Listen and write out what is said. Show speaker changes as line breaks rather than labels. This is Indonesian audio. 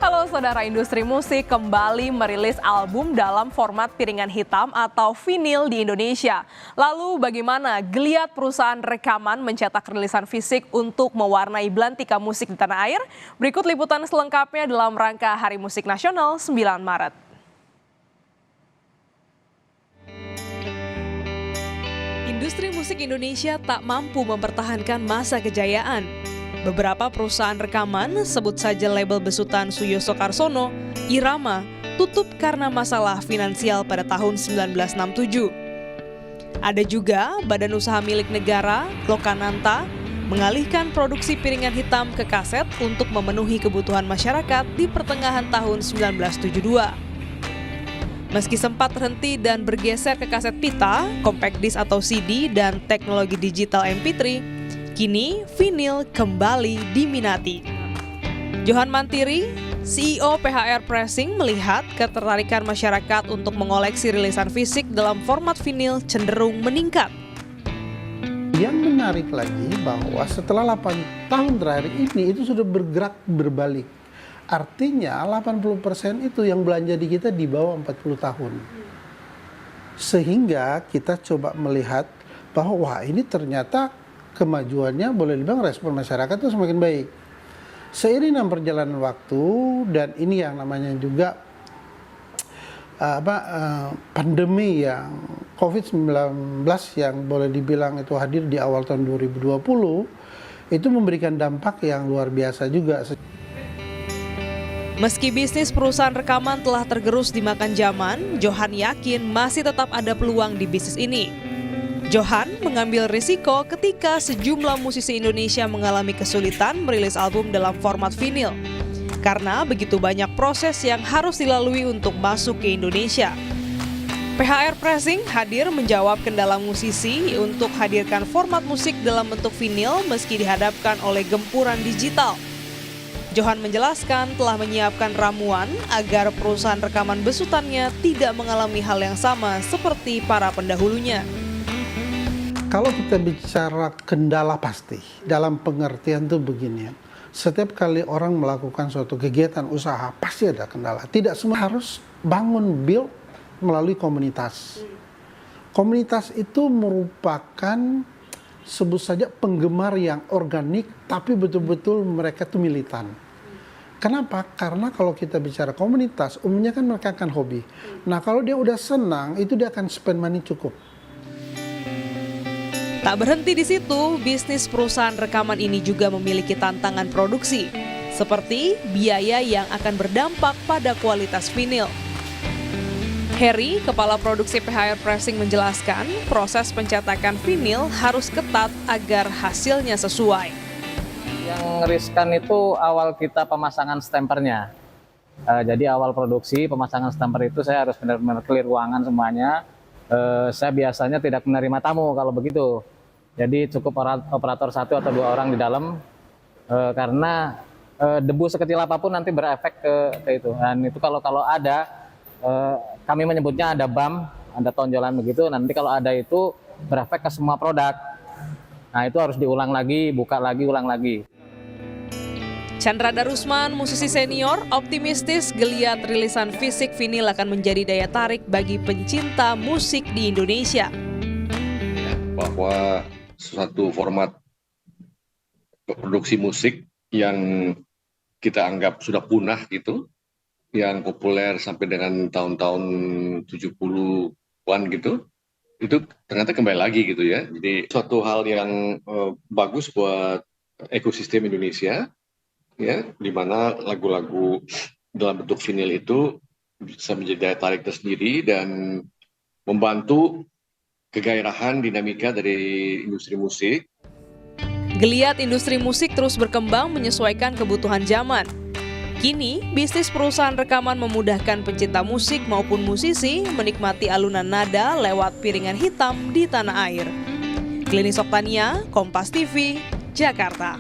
Halo saudara, industri musik kembali merilis album dalam format piringan hitam atau vinil di Indonesia. Lalu bagaimana geliat perusahaan rekaman mencetak rilisan fisik untuk mewarnai belantika musik di tanah air? Berikut liputan selengkapnya dalam rangka Hari Musik Nasional 9 Maret. Industri musik Indonesia tak mampu mempertahankan masa kejayaan. Beberapa perusahaan rekaman, sebut saja label besutan Suyoso Karsono, Irama, tutup karena masalah finansial pada tahun 1967. Ada juga badan usaha milik negara, Lokananta, mengalihkan produksi piringan hitam ke kaset untuk memenuhi kebutuhan masyarakat di pertengahan tahun 1972. Meski sempat terhenti dan bergeser ke kaset pita, compact disc atau CD, dan teknologi digital MP3, kini vinil kembali diminati. Johan Mantiri, CEO PHR Pressing, melihat ketertarikan masyarakat untuk mengoleksi rilisan fisik dalam format vinil cenderung meningkat.
Yang menarik lagi bahwa setelah 8 tahun terakhir ini itu sudah bergerak berbalik. Artinya 80% itu yang belanja di kita di bawah 40 tahun. Sehingga kita coba melihat bahwa wah ini ternyata kemajuannya boleh dibilang respon masyarakat itu semakin baik. Seiring dengan perjalanan waktu dan ini yang namanya juga pandemi yang COVID-19 yang boleh dibilang itu hadir di awal tahun 2020 itu memberikan dampak yang luar biasa juga.
Meski bisnis perusahaan rekaman telah tergerus dimakan zaman, Johan yakin masih tetap ada peluang di bisnis ini. Johan mengambil risiko ketika sejumlah musisi Indonesia mengalami kesulitan merilis album dalam format vinil. Karena begitu banyak proses yang harus dilalui untuk masuk ke Indonesia. PHR Pressing hadir menjawab kendala musisi untuk hadirkan format musik dalam bentuk vinil meski dihadapkan oleh gempuran digital. Johan menjelaskan telah menyiapkan ramuan agar perusahaan rekaman besutannya tidak mengalami hal yang sama seperti para pendahulunya.
Kalau kita bicara kendala pasti, dalam pengertian tuh begini, setiap kali orang melakukan suatu kegiatan usaha pasti ada kendala. Tidak semua harus bangun build melalui komunitas. Komunitas itu merupakan sebut saja penggemar yang organik, tapi betul-betul mereka tuh militan. Kenapa? Karena kalau kita bicara komunitas, umumnya kan mereka akan hobi. Nah kalau dia udah senang, itu dia akan spend money cukup.
Tak berhenti di situ, bisnis perusahaan rekaman ini juga memiliki tantangan produksi, seperti biaya yang akan berdampak pada kualitas vinil. Heri, kepala produksi PHR Pressing, menjelaskan proses pencetakan vinil harus ketat agar hasilnya sesuai.
Yang riskan itu awal kita pemasangan stempernya. Jadi awal produksi pemasangan stemper itu saya harus benar-benar clear ruangan semuanya. Saya biasanya tidak menerima tamu kalau begitu. Jadi cukup operator 1 atau 2 orang di dalam karena debu sekecil apapun nanti berefek ke itu. Dan itu kalau ada kami menyebutnya ada bump, ada tonjolan begitu. Nanti kalau ada itu berefek ke semua produk. Nah itu harus diulang lagi, buka lagi, ulang lagi.
Chandra Darusman, musisi senior, optimistis geliat rilisan fisik vinil akan menjadi daya tarik bagi pencinta musik di Indonesia.
Bahwa suatu format produksi musik yang kita anggap sudah punah gitu, yang populer sampai dengan tahun-tahun 70-an gitu, itu ternyata kembali lagi gitu ya. Jadi suatu hal yang bagus buat ekosistem Indonesia, ya, di mana lagu-lagu dalam bentuk vinil itu bisa menjadi daya tarik tersendiri dan membantu kegairahan dinamika dari industri musik.
Geliat industri musik terus berkembang menyesuaikan kebutuhan zaman. Kini, bisnis perusahaan rekaman memudahkan pencinta musik maupun musisi menikmati alunan nada lewat piringan hitam di tanah air. Klinis Oktania, Kompas TV, Jakarta.